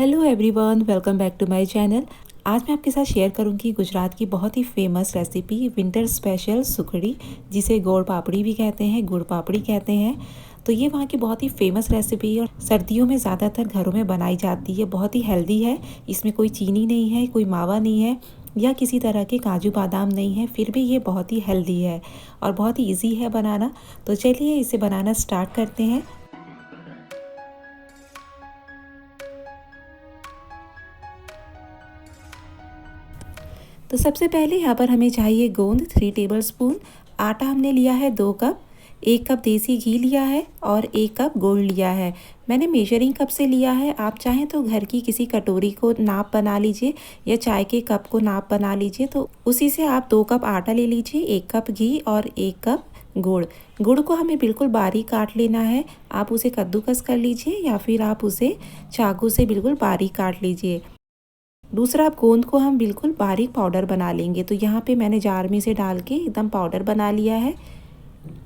Hello everyone, welcome back to my channel. आज मैं आपके साथ शेयर करूंगी गुजरात की बहुत ही famous recipe winter special sukhdi, जिसे गोड़ पापड़ी भी कहते हैं, गुड़ पापड़ी कहते हैं। तो ये वहाँ की बहुत ही फेमस रेसिपी और सर्दियों में ज़्यादातर घरों में बनाई जाती है। बहुत ही हेल्दी है, इसमें कोई चीनी नहीं है, कोई मावा नहीं है या किसी तरह के काजू बादाम नहीं है। फिर भी ये बहुत ही हेल्दी है और बहुत ही ईजी है बनाना। तो चलिए इसे बनाना स्टार्ट करते हैं। तो सबसे पहले यहाँ पर हमें चाहिए गोंद 3 टेबलस्पून। आटा हमने लिया है 2 कप। 1 कप देसी घी लिया है और 1 कप गुड़ लिया है। मैंने मेजरिंग कप से लिया है। आप चाहें तो घर की किसी कटोरी को नाप बना लीजिए या चाय के कप को नाप बना लीजिए। तो उसी से आप 2 कप आटा ले लीजिए, 1 कप घी और 1 कप गुड़। गुड़ को हमें बिल्कुल बारीक काट लेना है। आप उसे कद्दूकस कर लीजिए या फिर आप उसे चाकू से बिल्कुल बारीक काट लीजिए। दूसरा, आप गोंद को हम बिल्कुल बारीक पाउडर बना लेंगे। तो यहाँ पे मैंने जार में से डाल के एकदम पाउडर बना लिया है।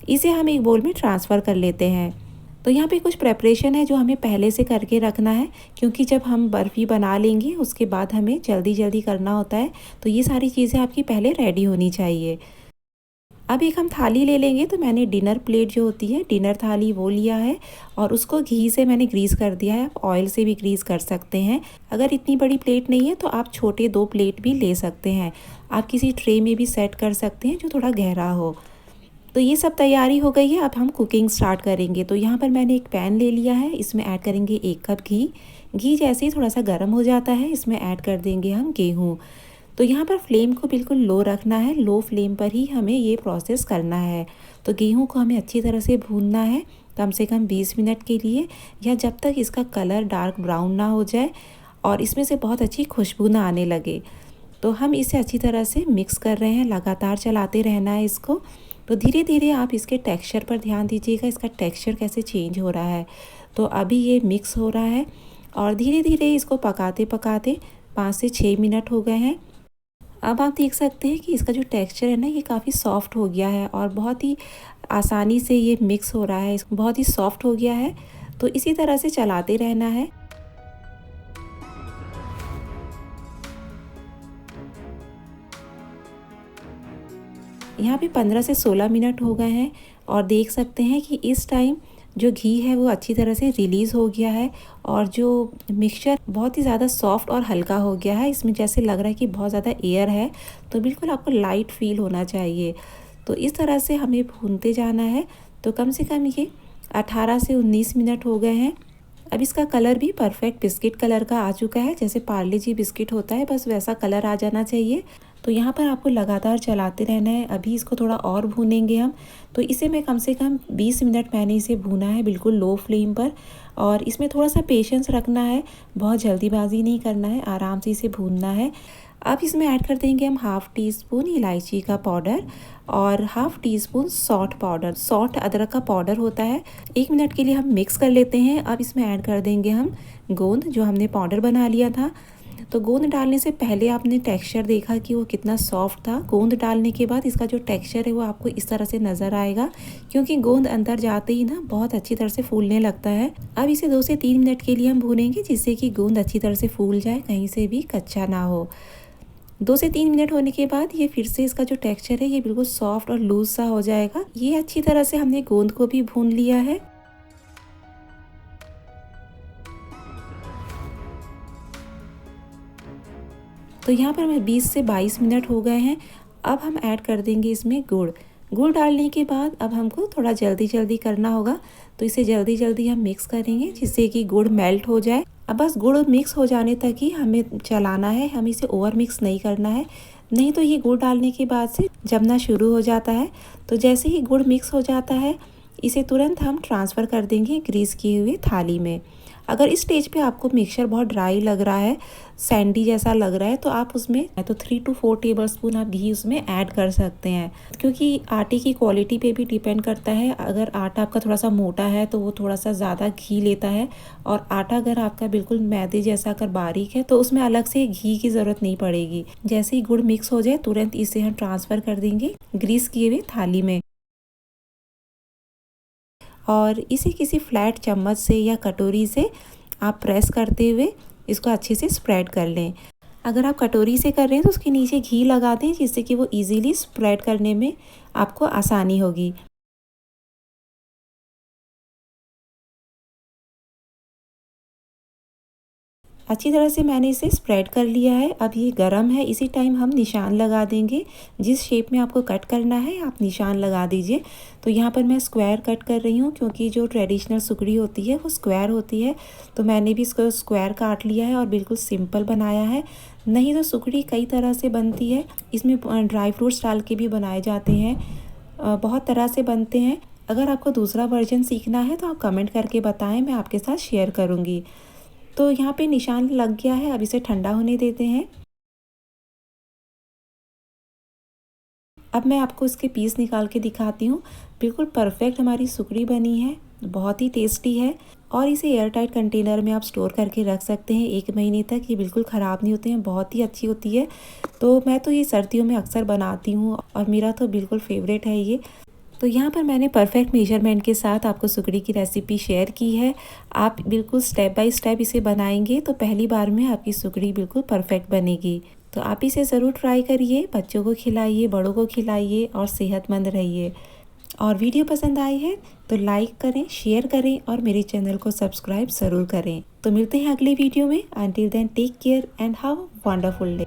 इसे हम एक बोल में ट्रांसफ़र कर लेते हैं। तो यहाँ पे कुछ प्रेपरेशन है जो हमें पहले से करके रखना है, क्योंकि जब हम बर्फ़ी बना लेंगे उसके बाद हमें जल्दी जल्दी करना होता है। तो ये सारी चीज़ें आपकी पहले रेडी होनी चाहिए। अब एक हम थाली ले लेंगे। तो मैंने डिनर प्लेट जो होती है, डिनर थाली, वो लिया है और उसको घी से मैंने ग्रीस कर दिया है। आप ऑयल से भी ग्रीस कर सकते हैं। अगर इतनी बड़ी प्लेट नहीं है तो आप छोटे 2 प्लेट भी ले सकते हैं। आप किसी ट्रे में भी सेट कर सकते हैं जो थोड़ा गहरा हो। तो ये सब तैयारी हो गई है। अब हम कुकिंग स्टार्ट करेंगे। तो यहाँ पर मैंने एक पैन ले लिया है। इसमें ऐड करेंगे 1 कप घी। घी जैसे ही थोड़ा सा गर्म हो जाता है, इसमें ऐड कर देंगे हम गेहूँ। तो यहाँ पर फ्लेम को बिल्कुल लो रखना है। लो फ्लेम पर ही हमें ये प्रोसेस करना है। तो गेहूँ को हमें अच्छी तरह से भूनना है, कम से कम 20 मिनट के लिए, या जब तक इसका कलर डार्क ब्राउन ना हो जाए और इसमें से बहुत अच्छी खुशबू ना आने लगे। तो हम इसे अच्छी तरह से मिक्स कर रहे हैं, लगातार चलाते रहना है इसको। तो धीरे धीरे आप इसके टेक्सचर पर ध्यान दीजिएगा, इसका टेक्सचर कैसे चेंज हो रहा है। तो अभी ये मिक्स हो रहा है और धीरे धीरे इसको पकाते पकाते 5 से 6 मिनट हो गए हैं। अब आप देख सकते हैं कि इसका जो टेक्सचर है ना, ये काफ़ी सॉफ्ट हो गया है और बहुत ही आसानी से ये मिक्स हो रहा है, बहुत ही सॉफ्ट हो गया है। तो इसी तरह से चलाते रहना है। यहाँ पे 15 से 16 मिनट हो गए हैं और देख सकते हैं कि इस टाइम जो घी है वो अच्छी तरह से रिलीज़ हो गया है और जो मिक्सचर बहुत ही ज़्यादा सॉफ्ट और हल्का हो गया है। इसमें जैसे लग रहा है कि बहुत ज़्यादा एयर है, तो बिल्कुल आपको लाइट फील होना चाहिए। तो इस तरह से हमें भूनते जाना है। तो कम से कम ये 18 से 19 मिनट हो गए हैं। अब इसका कलर भी परफेक्ट बिस्किट कलर का आ चुका है, जैसे पार्ले जी बिस्किट होता है, बस वैसा कलर आ जाना चाहिए। तो यहाँ पर आपको लगातार चलाते रहना है। अभी इसको थोड़ा और भूनेंगे हम। तो इसे मैं कम से कम 20 मिनट मैंने इसे भूना है, बिल्कुल लो फ्लेम पर। और इसमें थोड़ा सा पेशेंस रखना है, बहुत जल्दीबाजी नहीं करना है, आराम से इसे भूनना है। अब इसमें ऐड कर देंगे हम 1/2 टीस्पून इलायची का पाउडर और 1/2 टीस्पून सौंठ पाउडर। सौंठ अदरक का पाउडर होता है। 1 मिनट के लिए हम मिक्स कर लेते हैं। अब इसमें ऐड कर देंगे हम गोंद, जो हमने पाउडर बना लिया था। तो गोंद डालने से पहले आपने टेक्सचर देखा कि वो कितना सॉफ्ट था। गोंद डालने के बाद इसका जो टेक्सचर है वो आपको इस तरह से नज़र आएगा, क्योंकि गोंद अंदर जाते ही ना बहुत अच्छी तरह से फूलने लगता है। अब इसे 2 से 3 मिनट के लिए हम भूनेंगे, जिससे कि गोंद अच्छी तरह से फूल जाए, कहीं से भी कच्चा ना हो। 2 से 3 मिनट होने के बाद ये फिर से इसका जो टेक्सचर है ये बिल्कुल सॉफ्ट और लूज सा हो जाएगा। ये अच्छी तरह से हमने गोंद को भी भून लिया है। तो यहाँ पर मैं 20 से 22 मिनट हो गए हैं। अब हम ऐड कर देंगे इसमें गुड़। गुड़ डालने के बाद अब हमको थोड़ा जल्दी जल्दी करना होगा। तो इसे जल्दी जल्दी हम मिक्स करेंगे, जिससे कि गुड़ मेल्ट हो जाए। अब बस गुड़ मिक्स हो जाने तक ही हमें चलाना है, हमें इसे ओवर मिक्स नहीं करना है, नहीं तो ये गुड़ डालने के बाद से जमना शुरू हो जाता है। तो जैसे ही गुड़ मिक्स हो जाता है, इसे तुरंत हम ट्रांसफ़र कर देंगे ग्रीस किए हुए थाली में। अगर इस स्टेज पे आपको मिक्सचर बहुत ड्राई लग रहा है, सैंडी जैसा लग रहा है, तो आप उसमें 3 to 4 टेबलस्पून आप घी उसमें ऐड कर सकते हैं, क्योंकि आटे की क्वालिटी पे भी डिपेंड करता है। अगर आटा आपका थोड़ा सा मोटा है तो वो थोड़ा सा ज़्यादा घी लेता है, और आटा अगर आपका बिल्कुल मैदे जैसा अगर बारीक है तो उसमें अलग से घी की ज़रूरत नहीं पड़ेगी। जैसे ही गुड़ मिक्स हो जाए तुरंत इसे हम ट्रांसफ़र कर देंगे ग्रीस किए हुए थाली में और इसे किसी फ्लैट चम्मच से या कटोरी से आप प्रेस करते हुए इसको अच्छे से स्प्रेड कर लें। अगर आप कटोरी से कर रहे हैं तो उसके नीचे घी लगा दें, जिससे कि वो इजीली स्प्रेड करने में आपको आसानी होगी। अच्छी तरह से मैंने इसे स्प्रेड कर लिया है। अब ये गरम है, इसी टाइम हम निशान लगा देंगे। जिस शेप में आपको कट करना है आप निशान लगा दीजिए। तो यहाँ पर मैं स्क्वायर कट कर रही हूँ, क्योंकि जो ट्रेडिशनल सुकड़ी होती है वो स्क्वायर होती है। तो मैंने भी इसको स्क्वायर काट लिया है और बिल्कुल सिंपल बनाया है। नहीं तो सुकड़ी कई तरह से बनती है, इसमें ड्राई फ्रूट्स डाल के भी बनाए जाते हैं, बहुत तरह से बनते हैं। अगर आपको दूसरा वर्जन सीखना है तो आप कमेंट करके बताएं, मैं आपके साथ शेयर करूँगी। तो यहाँ पे निशान लग गया है, अब इसे ठंडा होने देते हैं। अब मैं आपको इसके पीस निकाल के दिखाती हूँ। बिल्कुल परफेक्ट हमारी सुकड़ी बनी है, बहुत ही टेस्टी है। और इसे एयर टाइट कंटेनर में आप स्टोर करके रख सकते हैं 1 महीने तक। ये बिल्कुल ख़राब नहीं होते हैं, बहुत ही अच्छी होती है। तो मैं तो ये सर्दियों में अक्सर बनाती हूँ और मेरा तो बिल्कुल फेवरेट है ये। तो यहाँ पर मैंने परफेक्ट मेजरमेंट के साथ आपको सुकड़ी की रेसिपी शेयर की है। आप बिल्कुल स्टेप बाय स्टेप इसे बनाएंगे तो पहली बार में आपकी सुकड़ी बिल्कुल परफेक्ट बनेगी। तो आप इसे ज़रूर ट्राई करिए, बच्चों को खिलाइए, बड़ों को खिलाइए और सेहतमंद रहिए। और वीडियो पसंद आई है तो लाइक करें, शेयर करें और मेरे चैनल को सब्सक्राइब ज़रूर करें। तो मिलते हैं अगले वीडियो में। Until then take care and have a wonderful day.